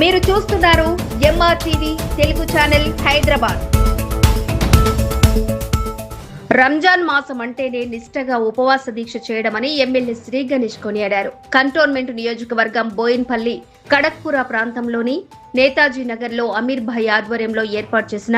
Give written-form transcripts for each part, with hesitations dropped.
మీరు చూస్తున్నారు ఎంఆర్టీవీ తెలుగు ఛానల్ హైదరాబాద్. రంజాన్ మాసం అంటేనే నిష్ఠగా ఉపవాస దీక్ష చేయడమని ఎమ్మెల్యే శ్రీ గణేష్ కొనియాడారు. కంటోన్మెంట్ నియోజకవర్గం బోయిన్పల్లి కడక్పుర ప్రాంతంలోని నేతాజీ నగర్లో అమీర్ భాయ్ ఆధ్వర్యంలో ఏర్పాటు చేసిన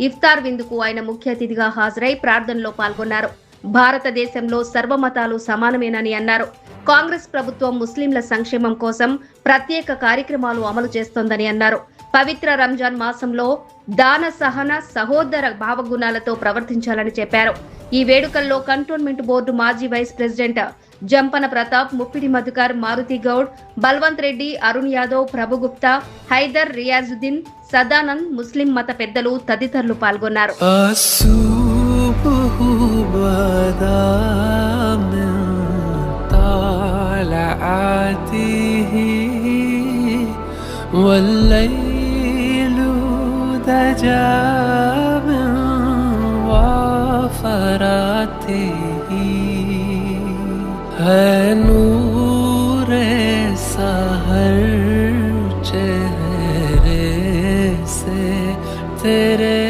ఇఫ్తార్ విందుకు ఆయన ముఖ్య అతిథిగా హాజరై ప్రార్థనలో పాల్గొన్నారు. భారతదేశంలో సర్వమతాలు సమానమేనని అన్నారు. కాంగ్రెస్ ప్రభుత్వం ముస్లింల సంక్షేమం కోసం ప్రత్యేక కార్యక్రమాలు అమలు చేస్తోందని అన్నారు. పవిత్ర రంజాన్ మాసంలో దాన సహన సహోదర భావగుణాలతో ప్రవర్తించాలని చెప్పారు. ఈ వేడుకల్లో కంటోన్మెంట్ బోర్డు మాజీ వైస్ ప్రెసిడెంట్ జంపన ప్రతాప్, ముప్పిడి మధుకర్, మారుతి గౌడ్, బల్వంత్ రెడ్డి, అరుణ్ యాదవ్, ప్రభుగుప్తా, హైదర్, రియాజుద్దీన్, సదానంద్, ముస్లిం మత పెద్దలు తదితరులు పాల్గొన్నారు. والليل دجى من وفراته है नूर सहर चेहरे से तेरे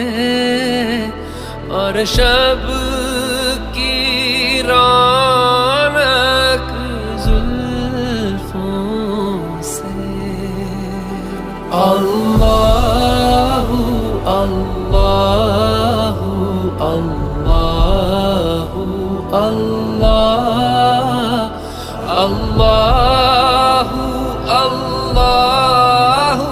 और शब की रौनक जुल्फों से अल्लाहु अल्लाहु अल्लाहु अल्लाह अल्लाहु अल्लाहु.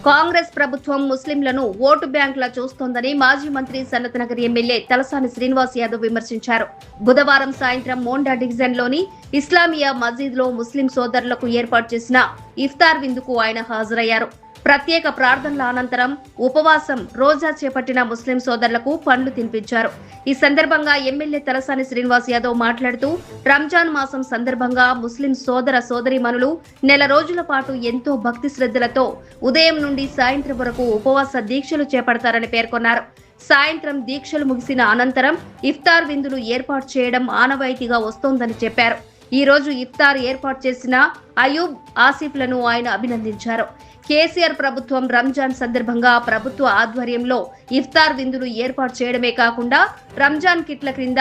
కాంగ్రెస్ ప్రభుత్వం ముస్లింలను ఓటు బ్యాంకులా చూస్తోందని మాజీ మంత్రి సనత్ నగర్ ఎమ్మెల్యే తలసాని శ్రీనివాస్ యాదవ్ విమర్శించారు. బుధవారం సాయంత్రం మోండా డివిజన్ లోని ఇస్లామియా మసీద్ లో ముస్లిం సోదరులకు ఏర్పాటు చేసిన ఇఫ్తార్ విందుకు ఆయన హాజరయ్యారు. ప్రత్యేక ప్రార్థనల అనంతరం ఉపవాసం రోజా చేపట్టిన ముస్లిం సోదరులకు పండ్లు తినిపించారు. ఈ సందర్భంగా ఎమ్మెల్యే తలసాని శ్రీనివాస్ యాదవ్ మాట్లాడుతూ రంజాన్ మాసం సందర్భంగా ముస్లిం సోదర సోదరీమణులు నెల రోజుల పాటు ఎంతో భక్తి శ్రద్ధలతో ఉదయం నుండి సాయంత్రం వరకు ఉపవాస దీక్షలు చేపడతారని పేర్కొన్నారు. సాయంత్రం దీక్షలు ముగిసిన అనంతరం ఇఫ్తార్ విందులు ఏర్పాటు చేయడం ఆనవాయితీగా వస్తోందని చెప్పారు. ఈ రోజు ఇఫ్తార్ ఏర్పాటు చేసిన అయూబ్, ఆసిఫ్లను ఆయన అభినందించారు. కేసీఆర్ ప్రభుత్వం రంజాన్ సందర్భంగా ప్రభుత్వ ఆధ్వర్యంలో ఇఫ్తార్ విందులు ఏర్పాటు చేయడమే కాకుండా రంజాన్ కిట్ల క్రింద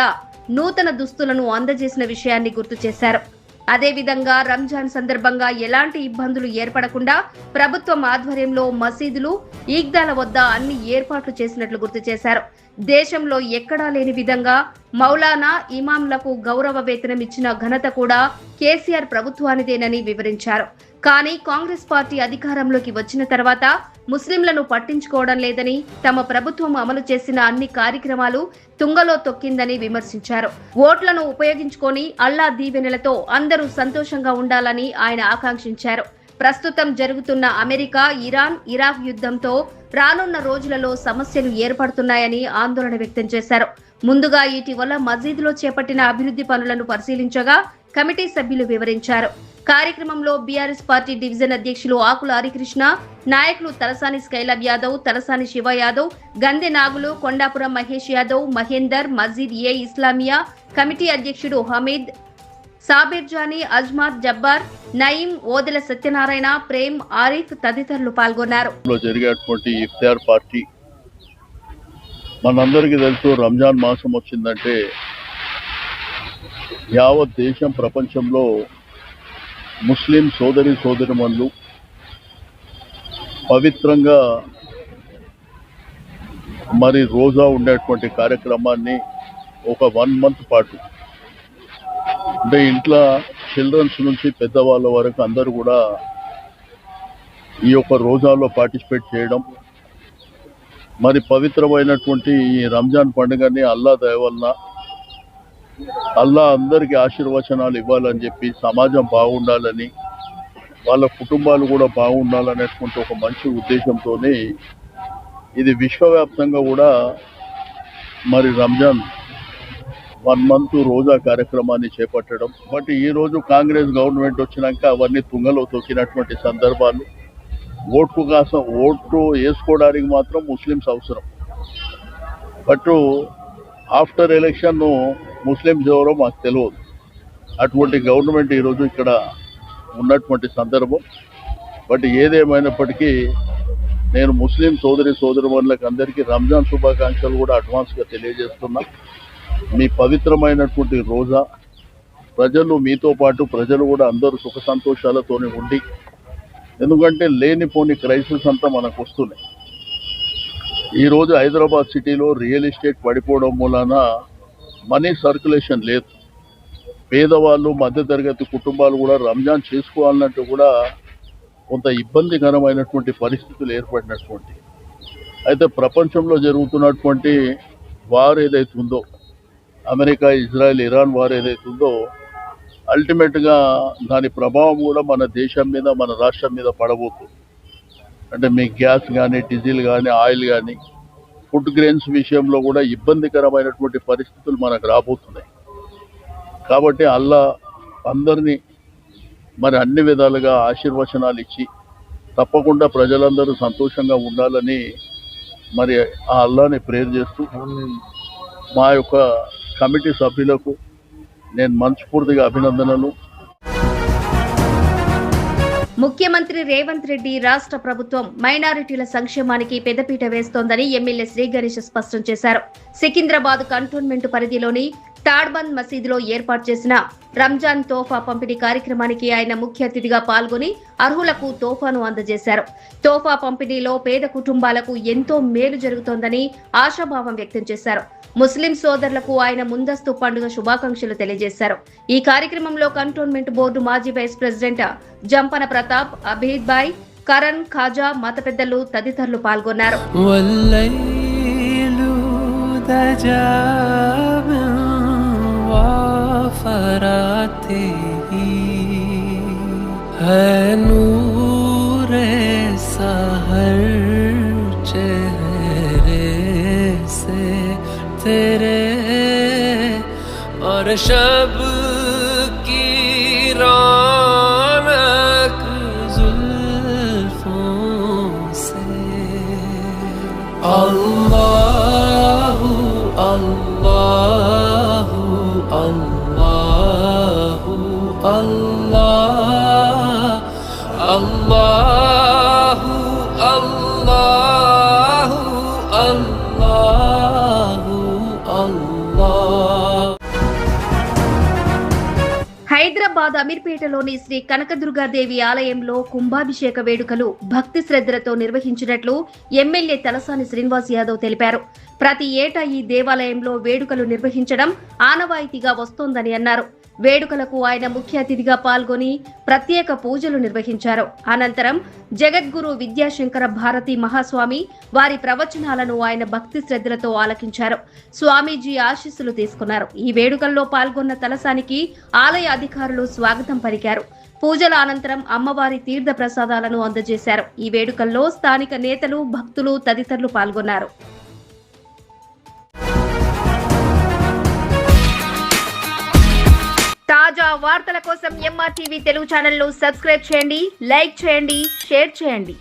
నూతన దుస్తులను అందజేసిన విషయాన్ని గుర్తు చేశారు. అదేవిధంగా రంజాన్ సందర్భంగా ఎలాంటి ఇబ్బందులు ఏర్పడకుండా ప్రభుత్వం ఆధ్వర్యంలో మసీదులు, ఈద్గాల వద్ద అన్ని ఏర్పాట్లు చేసినట్లు గుర్తు చేశారు. దేశంలో ఎక్కడా లేని విధంగా మౌలానా, ఇమాంలకు గౌరవ వేతనం ఇచ్చిన ఘనత కూడా కేసీఆర్ ప్రభుత్వానిదేనని వివరించారు. కానీ కాంగ్రెస్ పార్టీ అధికారంలోకి వచ్చిన తర్వాత ముస్లింలను పట్టించుకోవడం లేదని, తమ ప్రభుత్వం అమలు చేసిన అన్ని కార్యక్రమాలు తుంగలో తొక్కిందని విమర్శించారు. ఓట్లను ఉపయోగించుకొని అల్లా దీవెనలతో అందరూ సంతోషంగా ఉండాలని ఆయన ఆకాంక్షించారు. ప్రస్తుతం జరుగుతున్న అమెరికా, ఇరాన్, ఇరాక్ యుద్ధంతో రానున్న రోజులలో సమస్యలు ఏర్పడుతున్నాయని ఆందోళన వ్యక్తం చేశారు. ముందుగా ఇటీవల మసీదులో చేపట్టిన అభివృద్ధి పనులను పరిశీలించగా కమిటీ సభ్యులు వివరించారు. కార్యక్రమంలో బీఆర్ఎస్ పార్టీ డివిజన్ అధ్యక్షులు ఆకుల హరికృష్ణ, నాయకులు తలసాని స్కైలబ్ యాదవ్, తలసాని శివ యాదవ్, గందె నాగులు, కొండాపురం మహేష్ యాదవ్, మహేందర్, మజీద్ ఏ ఇస్లామియా కమిటీ అధ్యక్షుడు హమీద్, సాబిర్ జానీ, అజ్మాత్, జబ్బార్, నయీం, ఓదెల సత్యనారాయణ, ప్రేమ్, ఆరిఫ్ తదితరులు పాల్గొన్నారు. జరిగేటువంటి ఇఫ్తార్ పార్టీ మనందరికీ తెలుసు. రంజాన్ మాసం వచ్చిందంటే యావత్ దేశం, ప్రపంచంలో ముస్లిం సోదరిమణులు పవిత్రంగా మరి రోజా ఉండేటువంటి కార్యక్రమాన్ని ఒక 1 month పాటు, అంటే ఇంట్లో చిల్డ్రన్స్ నుంచి పెద్దవాళ్ళ వరకు అందరూ కూడా ఈ యొక్క రోజాలో పార్టిసిపేట్ చేయడం, మరి పవిత్రమైనటువంటి ఈ రంజాన్ పండుగని అల్లా దయ వలన అల్లా అందరికీ ఆశీర్వచనాలు ఇవ్వాలని చెప్పి, సమాజం బాగుండాలని, వాళ్ళ కుటుంబాలు కూడా బాగుండాలనేటువంటి ఒక మంచి ఉద్దేశంతోనే ఇది విశ్వవ్యాప్తంగా కూడా మరి రంజాన్ 1 month రోజా కార్యక్రమాన్ని చేపట్టడం. బట్ ఈరోజు కాంగ్రెస్ గవర్నమెంట్ వచ్చినాక అవన్నీ తుంగలో తొక్కినటువంటి సందర్భాలు. ఓటు వేసుకోవడానికి మాత్రం ముస్లిమ్స్ అవసరం, బట్ ఆఫ్టర్ ఎలక్షన్ ముస్లిమ్స్ ఎవరో మాకు తెలియదు. అటువంటి గవర్నమెంట్ ఈరోజు ఇక్కడ ఉన్నటువంటి సందర్భం. బట్ ఏదేమైనప్పటికీ నేను ముస్లిం సోదరులకు అందరికీ రంజాన్ శుభాకాంక్షలు కూడా అడ్వాన్స్గా తెలియజేస్తున్నా. మీ పవిత్రమైనటువంటి రోజా ప్రజలు మీతో పాటు ప్రజలు కూడా అందరూ సుఖ సంతోషాలతోనే ఉండి, ఎందుకంటే లేనిపోని క్రైసిస్ అంతా మనకు వస్తున్నాయి. ఈరోజు హైదరాబాద్ సిటీలో రియల్ ఎస్టేట్ పడిపోవడం మూలాన మనీ సర్క్యులేషన్ లేదు. పేదవాళ్ళు మధ్యతరగతి కుటుంబాలు కూడా రంజాన్ చేసుకోవాలన్నట్టు కూడా కొంత ఇబ్బందికరమైనటువంటి పరిస్థితులు ఏర్పడినటువంటి. అయితే ప్రపంచంలో జరుగుతున్నటువంటి వార్ ఏదైతే ఉందో, అమెరికా, ఇజ్రాయెల్, ఇరాన్ వార్ ఏదైతే ఉందో, అల్టిమేట్గా దాని ప్రభావం కూడా మన దేశం మీద, మన రాష్ట్రం మీద పడబోతుంది. అంటే మీ గ్యాస్ కానీ, డీజిల్ కానీ, ఆయిల్ కానీ, ఫుడ్ గ్రెయిన్స్ విషయంలో కూడా ఇబ్బందికరమైనటువంటి పరిస్థితులు మనకు రాబోతున్నాయి. కాబట్టి అల్లా అందరినీ మరి అన్ని విధాలుగా ఆశీర్వచనాలు ఇచ్చి తప్పకుండా ప్రజలందరూ సంతోషంగా ఉండాలని మరి ఆ అల్లాని ప్రేర్ చేస్తూ మా యొక్క కమిటీ సభ్యులకు నేను మనస్ఫూర్తిగా అభినందనలు. ముఖ్యమంత్రి రేవంత్ రెడ్డి రాష్ట్ర ప్రభుత్వం మైనారిటీల సంక్షేమానికి పెద్దపీట వేస్తోందని ఎమ్మెల్యే శ్రీ గణేష్ స్పష్టం చేశారు. సికింద్రాబాద్ కంటోన్మెంట్ పరిధిలోని తాడ్బంద్ మసీదులో ఏర్పాటు చేసిన రంజాన్ తోఫా పంపిణీ కార్యక్రమానికి ఆయన ముఖ్య అతిథిగా పాల్గొని అర్హులకు తోఫాను అందజేశారు. తోఫా పంపిణీలో పేద కుటుంబాలకు ఎంతో మేలు జరుగుతోందని ఆశాభావం వ్యక్తం చేశారు. ముస్లిం సోదరులకు ఆయన ముందస్తు పండుగ శుభాకాంక్షలు తెలియజేశారు. ఈ కార్యక్రమంలో కంటోన్మెంట్ బోర్డు మాజీ వైస్ ప్రెసిడెంట్ జంపన ప్రతాప్, అబీద్ బాయ్, కరణ్, ఖాజా, మత పెద్దలు తదితరులు పాల్గొన్నారు. तेरे और शब की रौनक जुल्फों से अल्लाहु अल्लाहु अल्लाहु अल्लाह अल्लाहु अल्लाहु अल्लाहु హైదరాబాద్ అమీర్పేటలోని శ్రీ కనకదుర్గాదేవి ఆలయంలో కుంభాభిషేక వేడుకలు భక్తి శ్రద్ధలతో నిర్వహించినట్లు ఎమ్మెల్యే తలసాని శ్రీనివాస్ యాదవ్ తెలిపారు. ప్రతి ఏటా ఈ దేవాలయంలో వేడుకలు నిర్వహించడం ఆనవాయితీగా వస్తోందని అన్నారు. వేడుకలకు ఆయన ముఖ్య అతిథిగా పాల్గొని ప్రత్యేక పూజలు నిర్వహించారు. అనంతరం జగద్గురు విద్యాశంకర భారతి మహాస్వామి వారి ప్రవచనాలను ఆయన భక్తి శ్రద్ధలతో ఆలకించారు. స్వామీజీ ఆశీస్సులు తీసుకున్నారు. ఈ వేడుకల్లో పాల్గొన్న తలసానికి ఆలయ అధికారులు స్వాగతం పలికారు. పూజల అనంతరం అమ్మవారి తీర్థ ప్రసాదాలను అందజేశారు. ఈ వేడుకల్లో స్థానిక నేతలు, భక్తులు తదితరులు పాల్గొన్నారు. తాజా వార్తల కోసం MRTV తెలుగు ఛానల్ ను సబ్స్క్రైబ్ చేయండి, లైక్ చేయండి, షేర్ చేయండి.